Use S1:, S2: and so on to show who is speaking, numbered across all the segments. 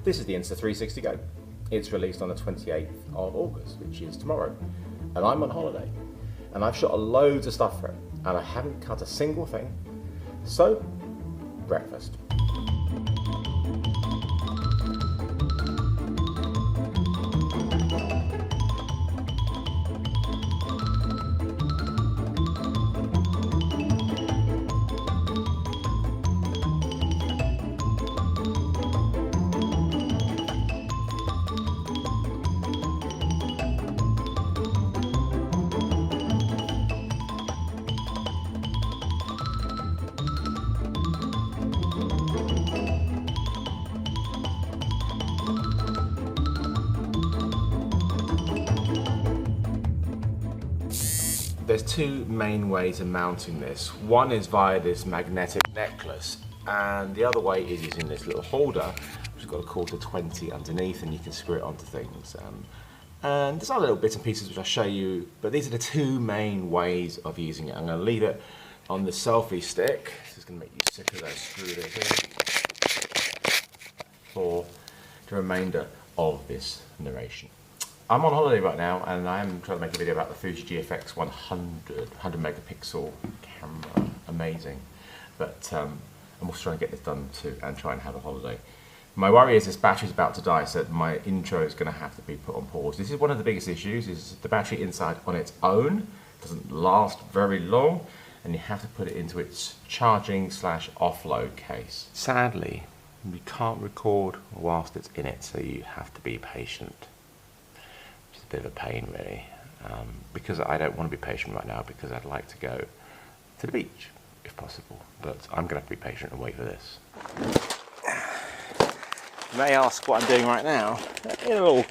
S1: This is the Insta360 GO. It's released on the 28th of August, which is tomorrow. And I'm on holiday. And I've shot loads of stuff for it. And I haven't cut a single thing. So, breakfast. There's two main ways of mounting this. One is via this magnetic necklace, and the other way is using this little holder, which has got a quarter 20 underneath, and you can screw it onto things. And there's other little bits and pieces which I'll show you, but these are the two main ways of using it. I'm going to leave it on the selfie stick. This is going to make you sick of those screws here for the remainder of this narration. I'm on holiday right now, and I am trying to make a video about the Fuji GFX 100 megapixel camera. Amazing. But I'm also trying to get this done too and try and have a holiday. My worry is this battery's about to die, so my intro is going to have to be put on pause. This is one of the biggest issues, is the battery inside on its own doesn't last very long, and you have to put it into its charging / offload case. Sadly, we can't record whilst it's in it, so you have to be patient. It's a bit of a pain, really, because I don't want to be patient right now, because I'd like to go to the beach if possible, but I'm going to have to be patient and wait for this. You may ask what I'm doing right now. It'll all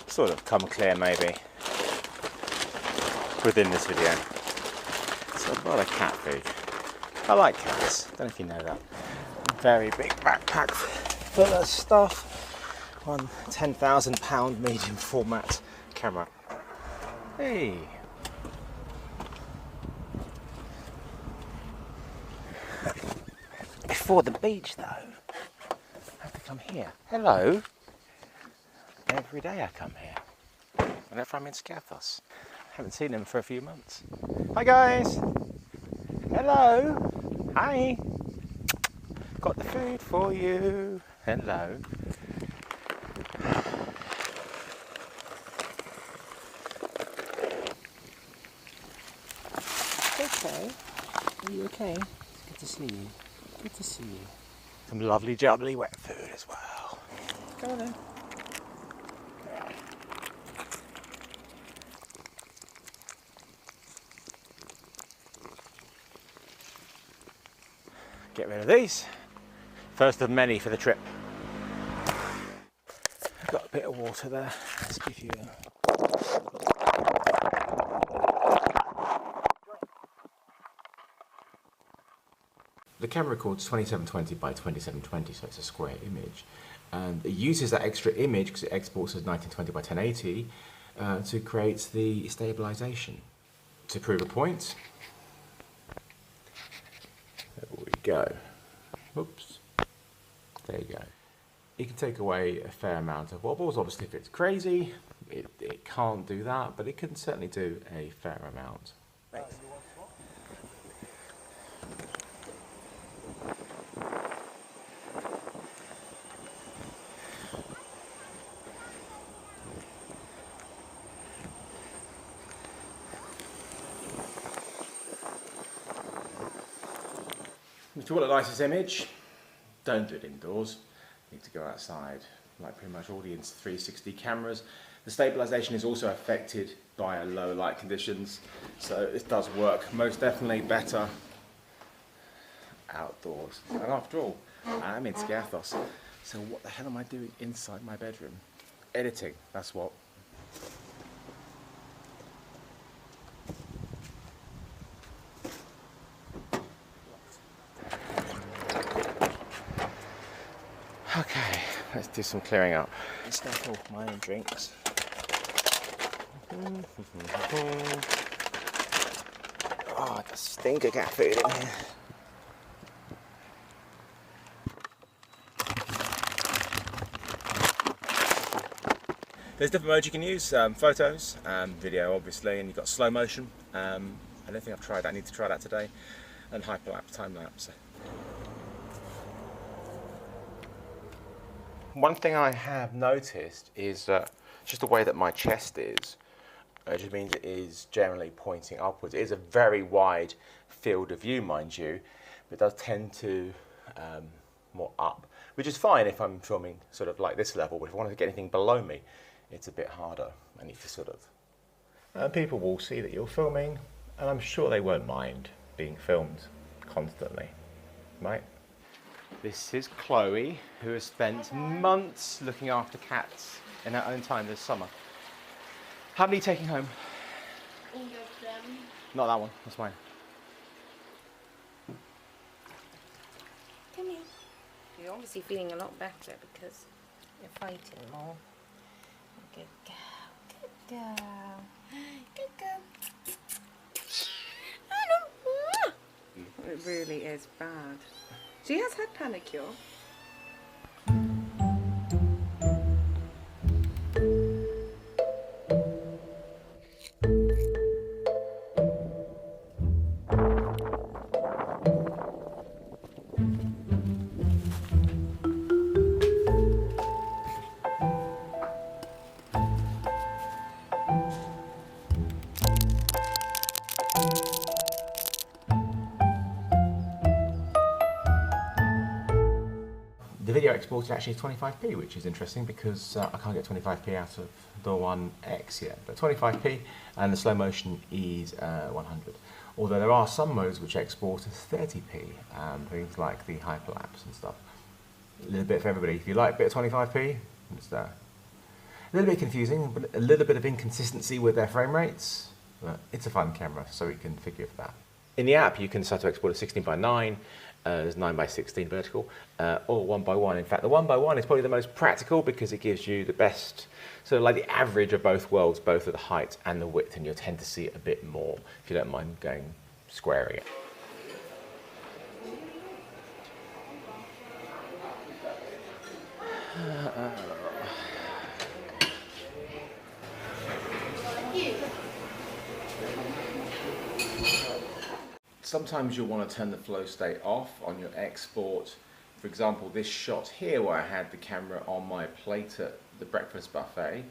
S1: sort of come clear maybe within this video. So I've got a cat food. I like cats, don't know if you know that. Very big backpack full of stuff. One 10,000 pound medium format camera. Hey! Before the beach though, I have to come here. Hello! Every day I come here. Whenever I'm in Skathos. Haven't seen them for a few months. Hi guys! Hello! Hi! Got the food for you. Hello. Okay. Are you okay? It's good to see you. Good to see you. Some lovely jubbly wet food as well. Go on then. Get rid of these. First of many for the trip. I've got a bit of water there. Let's give you The camera records 2720 by 2720, so it's a square image. And it uses that extra image, because it exports as 1920 by 1080, to create the stabilization. To prove a point, there we go. Oops. There you go. You can take away a fair amount of wobbles. Obviously, if it's crazy, it can't do that, but it can certainly do a fair amount. Thanks. If you want the nicest image, don't do it indoors. You need to go outside, like pretty much all the Insta360 cameras. The stabilization is also affected by low light conditions, so it does work most definitely better outdoors. And after all, I'm in Skathos, so what the hell am I doing inside my bedroom? Editing, that's what. Okay, let's do some clearing up. Stuff all my own drinks. Oh, the stinker cat food in here. There's different modes you can use, photos, video obviously, and you've got slow motion. I don't think I've tried that, I need to try that today. And hyperlapse, time lapse. One thing I have noticed is just the way that my chest is. It just means it is generally pointing upwards. It is a very wide field of view, mind you, but it does tend to more up, which is fine if I'm filming sort of like this level, but if I want to get anything below me, it's a bit harder. I need to sort of... And people will see that you're filming, and I'm sure they won't mind being filmed constantly, right? This is Chloe, who has spent months looking after cats in her own time this summer. How many are you taking home?
S2: All of them.
S1: Not that one, that's mine.
S2: Come here. You're obviously feeling a lot better because you're fighting more. Good girl. Good girl. Good girl. It really is bad. She has had panicure.
S1: The video export is actually 25p, which is interesting because I can't get 25p out of the One X yet. But 25p, and the slow motion is 100. Although there are some modes which export as 30p, things like the hyperlapse and stuff. A little bit for everybody. If you like a bit of 25p, it's a little bit confusing, but a little bit of inconsistency with their frame rates. But it's a fun camera, so we can forgive that. In the app, you can decide to export at 16:9. There's 9:16 vertical, or 1:1. In fact, the 1:1 is probably the most practical because it gives you the best, sort of like the average of both worlds, both at the height and the width, and you'll tend to see it a bit more if you don't mind going squaring it. Sometimes you'll want to turn the FlowState off on your export. For example, this shot here where I had the camera on my plate at the breakfast buffet,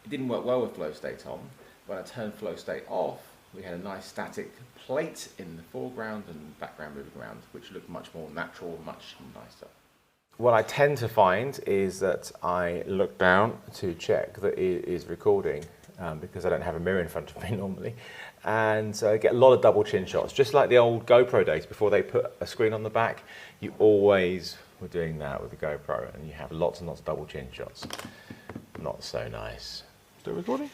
S1: it didn't work well with FlowState on. When I turned FlowState off, we had a nice static plate in the foreground and background moving around, which looked much more natural, much nicer. What I tend to find is that I look down to check that it is recording because I don't have a mirror in front of me normally. And so I get a lot of double chin shots, just like the old GoPro days before they put a screen on the back. You always were doing that with the GoPro, and you have lots and lots of double chin shots. Not so nice. Still recording?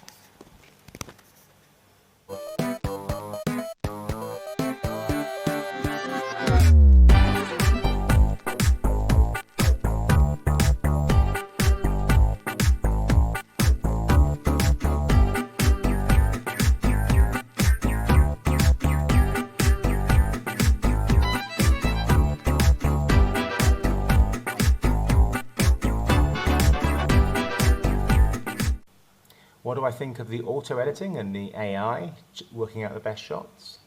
S1: What do I think of the auto editing and the AI working out the best shots?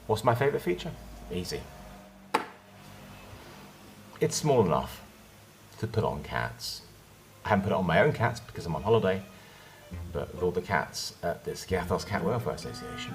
S1: What's my favourite feature? Easy. It's small enough to put on cats. I haven't put it on my own cats because I'm on holiday, but with all the cats at the Skiathos Cat Welfare Association.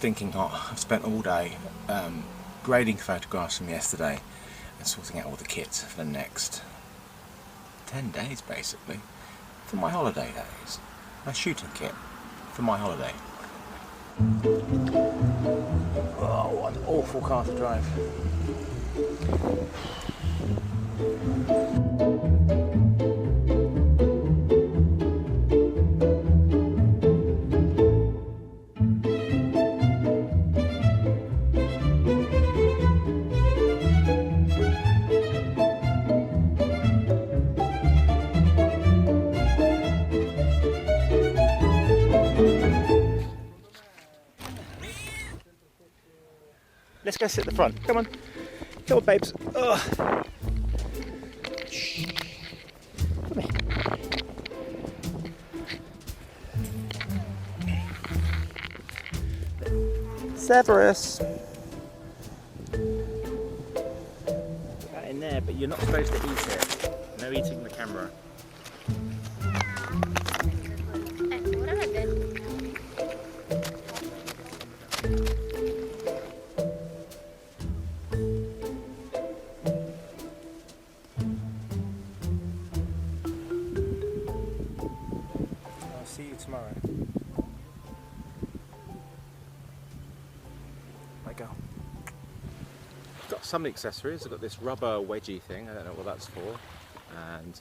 S1: stinking hot. I've spent all day grading photographs from yesterday and sorting out all the kits for the next 10 days basically. For my holiday, that is. My shooting kit for my holiday. Oh, what an awful car to drive. Let's go sit at the front. Come on. Come on, babes. Ugh. Shh. Come here. Severus. Put that in there, but you're not supposed to eat it. No eating the camera. See you tomorrow. Let go. Got some accessories. I've got this rubber wedgie thing. I don't know what that's for. And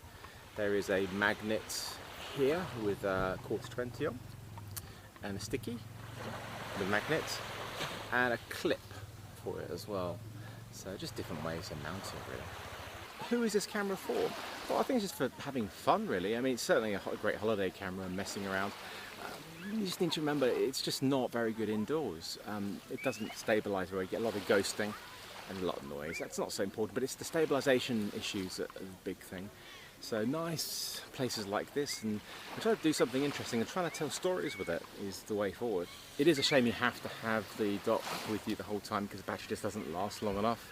S1: there is a magnet here with a quarter 20 on, and a sticky, the magnet, and a clip for it as well. So just different ways of mounting, really. Who is this camera for? Well, I think it's just for having fun, really. I mean, it's certainly a great holiday camera, messing around. You just need to remember, it's just not very good indoors. It doesn't stabilise very well. You get a lot of ghosting and a lot of noise. That's not so important, but it's the stabilisation issues that are the big thing. So nice places like this, and I try to do something interesting, and trying to tell stories with it is the way forward. It is a shame you have to have the dock with you the whole time because the battery just doesn't last long enough.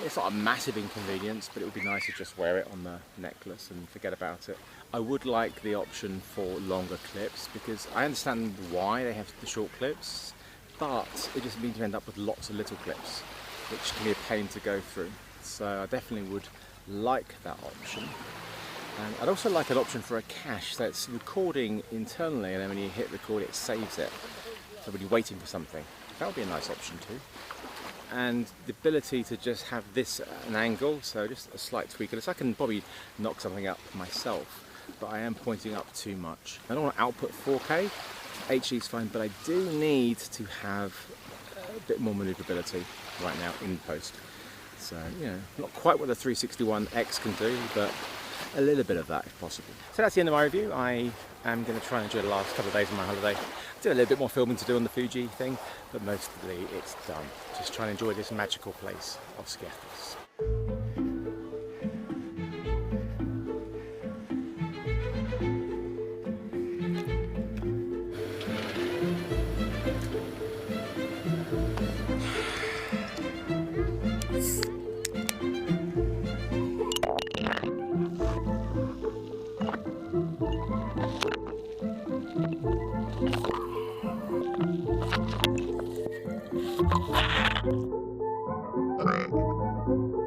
S1: It's not a massive inconvenience, but it would be nice to just wear it on the necklace and forget about it. I would like the option for longer clips because I understand why they have the short clips, but it just means you end up with lots of little clips, which can be a pain to go through. So I definitely would like that option. And I'd also like an option for a cache, so it's recording internally, and then when you hit record it saves it. So when you're waiting for something, that would be a nice option too. And the ability to just have this at an angle, so just a slight tweak. And I can probably knock something up myself, but I am pointing up too much. I don't want to output 4K, HD is fine, but I do need to have a bit more maneuverability right now in post. So, you know, not quite what the 361X can do, but a little bit of that if possible. So that's the end of my review. I am going to try and enjoy the last couple of days of my holiday. Do a little bit more filming to do on the Fuji thing, but mostly it's done. Just trying to enjoy this magical place of Skiathos. Right.